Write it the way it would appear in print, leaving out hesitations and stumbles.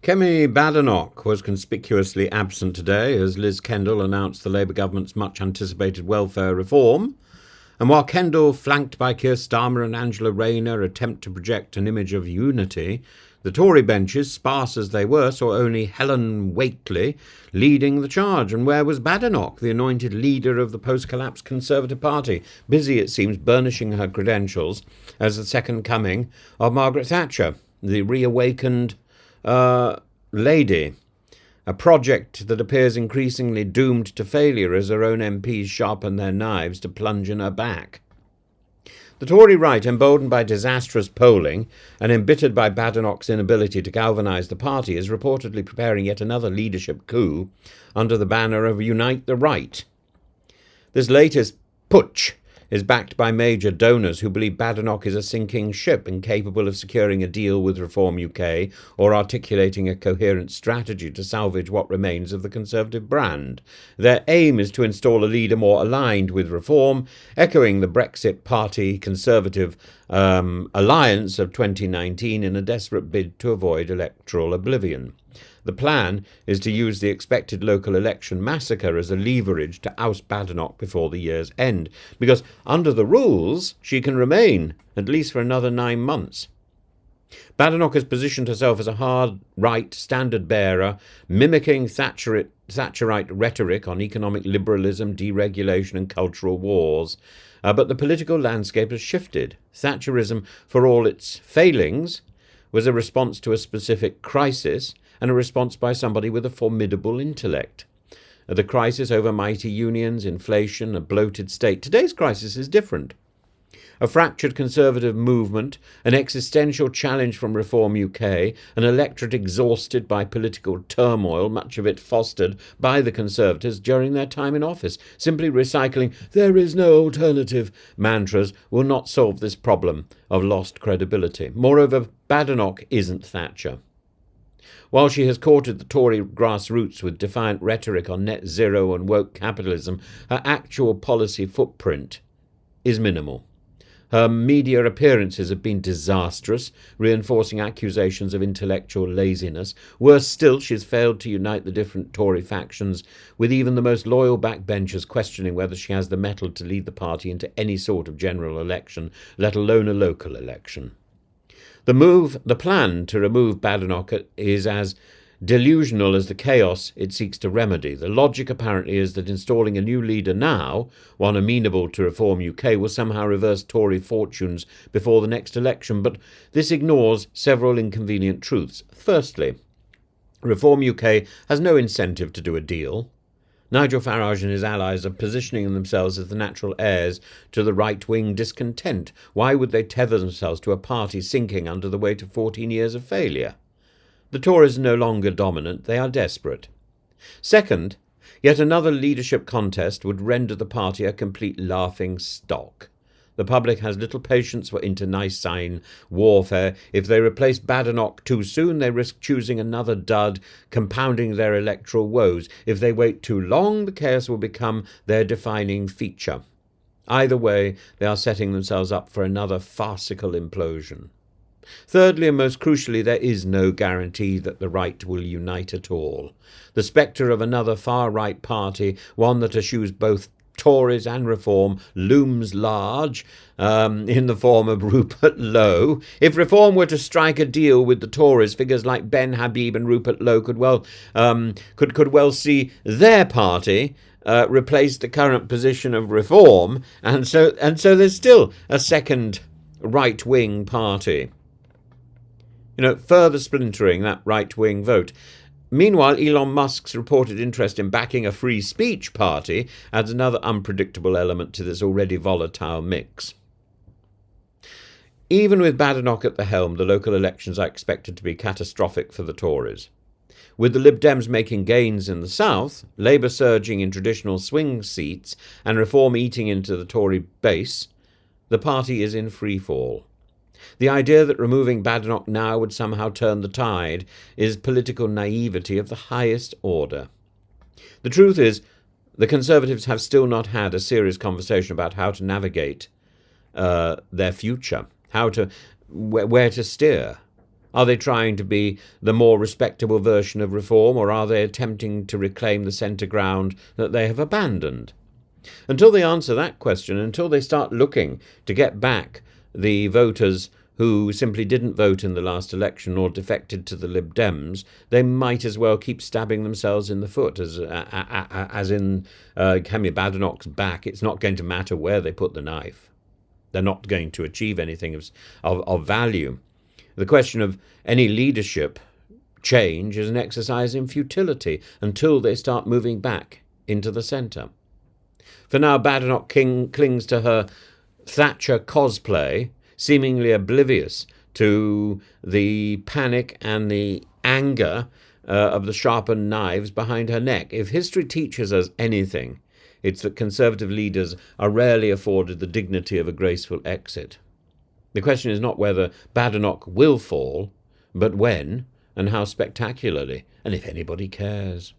Kemi Badenoch was conspicuously absent today as Liz Kendall announced the Labour government's much-anticipated welfare reform. And while Kendall, flanked by Keir Starmer and Angela Rayner, attempt to project an image of unity, the Tory benches, sparse as they were, saw only Helen Whately leading the charge. And where was Badenoch, the anointed leader of the post-collapse Conservative Party, busy, it seems, burnishing her credentials as the second coming of Margaret Thatcher, the reawakened lady, a project that appears increasingly doomed to failure as her own MPs sharpen their knives to plunge in her back. The Tory right, emboldened by disastrous polling and embittered by Badenoch's inability to galvanise the party, is reportedly preparing yet another leadership coup under the banner of Unite the Right. This latest putsch is backed by major donors who believe Badenoch is a sinking ship, incapable of securing a deal with Reform UK or articulating a coherent strategy to salvage what remains of the Conservative brand. Their aim is to install a leader more aligned with Reform, echoing the Brexit Party Conservative alliance of 2019 in a desperate bid to avoid electoral oblivion. The plan is to use the expected local election massacre as a leverage to oust Badenoch before the year's end, because under the rules she can remain, at least for another 9 months. Badenoch has positioned herself as a hard right standard bearer, mimicking Thatcherite rhetoric on economic liberalism, deregulation and cultural wars. But the political landscape has shifted. Thatcherism, for all its failings, was a response to a specific crisis, and a response by somebody with a formidable intellect. The crisis over mighty unions, inflation, a bloated state. Today's crisis is different. A fractured Conservative movement, an existential challenge from Reform UK, an electorate exhausted by political turmoil, much of it fostered by the Conservatives during their time in office. Simply recycling "there is no alternative" mantras will not solve this problem of lost credibility. Moreover, Badenoch isn't Thatcher. While she has courted the Tory grassroots with defiant rhetoric on net zero and woke capitalism, her actual policy footprint is minimal. Her media appearances have been disastrous, reinforcing accusations of intellectual laziness. Worse still, she's failed to unite the different Tory factions, with even the most loyal backbenchers questioning whether she has the mettle to lead the party into any sort of general election, let alone a local election. The plan to remove Badenoch is as delusional as the chaos it seeks to remedy. The logic apparently is that installing a new leader now, one amenable to Reform UK, will somehow reverse Tory fortunes before the next election, but this ignores several inconvenient truths. Firstly, Reform UK has no incentive to do a deal. Nigel Farage and his allies are positioning themselves as the natural heirs to the right-wing discontent. Why would they tether themselves to a party sinking under the weight of 14 years of failure? The Tories are no longer dominant, they are desperate. Second, yet another leadership contest would render the party a complete laughing stock. The public has little patience for internecine warfare. If they replace Badenoch too soon, they risk choosing another dud, compounding their electoral woes. If they wait too long, the chaos will become their defining feature. Either way, they are setting themselves up for another farcical implosion. Thirdly, and most crucially, there is no guarantee that the right will unite at all. The spectre of another far-right party, one that eschews both Tories and Reform, looms large in the form of Rupert Lowe. If Reform were to strike a deal with the Tories, figures like Ben Habib and Rupert Lowe could well see their party replace the current position of Reform, and so there's still a second right-wing party. Further splintering that right-wing vote. Meanwhile, Elon Musk's reported interest in backing a free speech party adds another unpredictable element to this already volatile mix. Even with Badenoch at the helm, the local elections are expected to be catastrophic for the Tories. With the Lib Dems making gains in the south, Labour surging in traditional swing seats, and Reform eating into the Tory base, the party is in free fall. The idea that removing Badenoch now would somehow turn the tide is political naivety of the highest order. The truth is, the Conservatives have still not had a serious conversation about how to navigate their future, where to steer. Are they trying to be the more respectable version of reform, or are they attempting to reclaim the centre ground that they have abandoned? Until they answer that question, until they start looking to get back the voters who simply didn't vote in the last election or defected to the Lib Dems, they might as well keep stabbing themselves in the foot, as in Kemi Badenoch's back. It's not going to matter where they put the knife. They're not going to achieve anything of value. The question of any leadership change is an exercise in futility until they start moving back into the centre. For now, Badenoch clings to her Thatcher cosplay, seemingly oblivious to the panic and the anger of the sharpened knives behind her neck. If history teaches us anything, it's that Conservative leaders are rarely afforded the dignity of a graceful exit. The question is not whether Badenoch will fall, but when and how spectacularly, and if anybody cares.